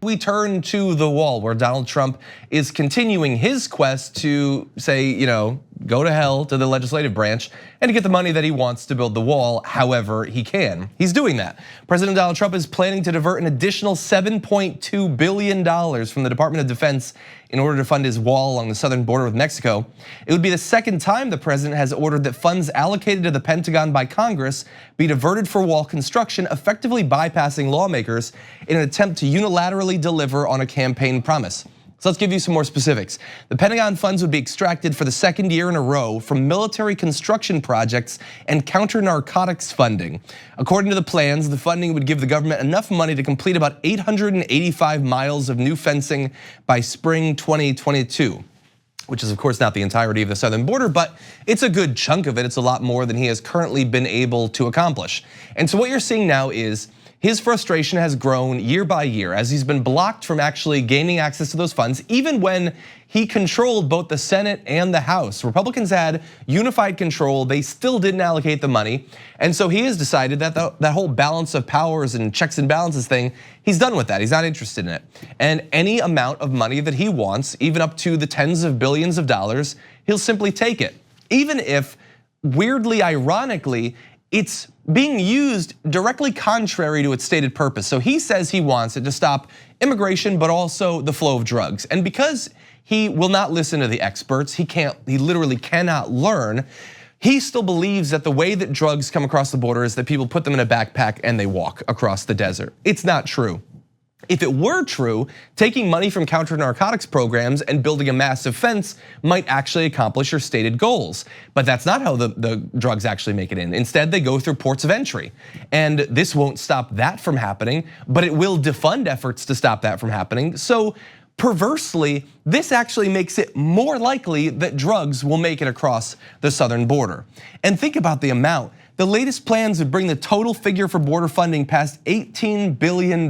We turn to the wall, where Donald Trump is continuing his quest to say, go to hell to the legislative branch and to get the money that he wants to build the wall however he can. He's doing that. President Donald Trump is planning to divert an additional $7.2 billion from the Department of Defense in order to fund his wall along the southern border with Mexico. It would be the second time the president has ordered that funds allocated to the Pentagon by Congress be diverted for wall construction, effectively bypassing lawmakers in an attempt to unilaterally deliver on a campaign promise. So let's give you some more specifics. The Pentagon funds would be extracted for the second year in a row from military construction projects and counter-narcotics funding. According to the plans, the funding would give the government enough money to complete about 885 miles of new fencing by spring 2022. Which is of course not the entirety of the southern border, but it's a good chunk of it. It's a lot more than he has currently been able to accomplish. And so what you're seeing now is his frustration has grown year by year as he's been blocked from actually gaining access to those funds, even when he controlled both the Senate and the House. Republicans had unified control, they still didn't allocate the money. And so he has decided that that whole balance of powers and checks and balances thing, he's done with that, he's not interested in it. And any amount of money that he wants, even up to the tens of billions of dollars, he'll simply take it. Even if, weirdly, ironically, it's being used directly contrary to its stated purpose. So he says he wants it to stop immigration, but also the flow of drugs. And because he will not listen to the experts, he literally cannot learn, he still believes that the way that drugs come across the border is that people put them in a backpack and they walk across the desert. It's not true. If it were true, taking money from counter-narcotics programs and building a massive fence might actually accomplish your stated goals. But that's not how the drugs actually make it in. Instead, they go through ports of entry. And this won't stop that from happening, but it will defund efforts to stop that from happening. So perversely, this actually makes it more likely that drugs will make it across the southern border. And think about the amount. The latest plans would bring the total figure for border funding past $18 billion.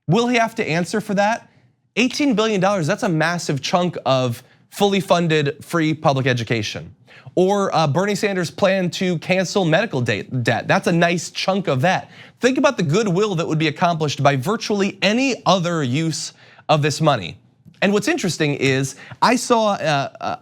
Will he have to answer for that? $18 billion, that's a massive chunk of fully funded free public education. Or Bernie Sanders' plan to cancel medical debt, that's a nice chunk of that. Think about the goodwill that would be accomplished by virtually any other use of this money. And what's interesting is I saw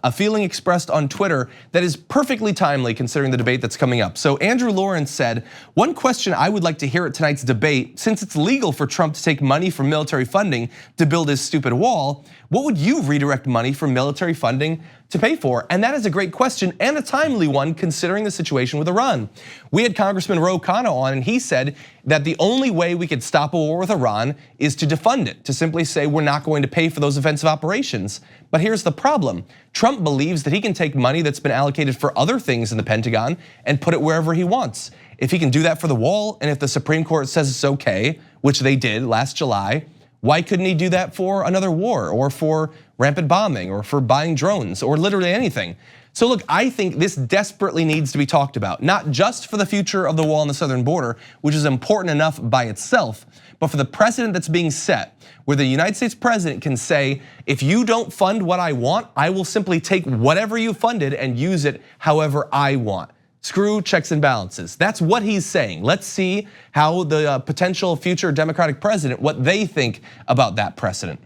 a feeling expressed on Twitter that is perfectly timely considering the debate that's coming up. So Andrew Lawrence said, one question I would like to hear at tonight's debate, since it's legal for Trump to take money from military funding to build his stupid wall, what would you redirect money from military funding to pay for? And that is a great question and a timely one considering the situation with Iran. We had Congressman Ro Khanna on and he said that the only way we could stop a war with Iran is to defund it, to simply say we're not going to pay for those offensive operations. But here's the problem. Trump believes that he can take money that's been allocated for other things in the Pentagon and put it wherever he wants. If he can do that for the wall, and if the Supreme Court says it's okay, which they did last July, why couldn't he do that for another war or for rampant bombing or for buying drones or literally anything? So look, I think this desperately needs to be talked about, not just for the future of the wall on the southern border, which is important enough by itself, but for the precedent that's being set, where the United States president can say, if you don't fund what I want, I will simply take whatever you funded and use it however I want. Screw checks and balances. That's what he's saying. Let's see how the potential future Democratic president, what they think about that precedent.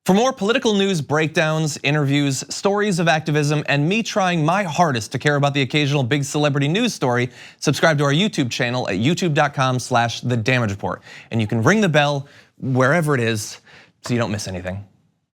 For more political news, breakdowns, interviews, stories of activism, and me trying my hardest to care about the occasional big celebrity news story, subscribe to our YouTube channel at youtube.com/thedamagereport. And you can ring the bell wherever it is so you don't miss anything.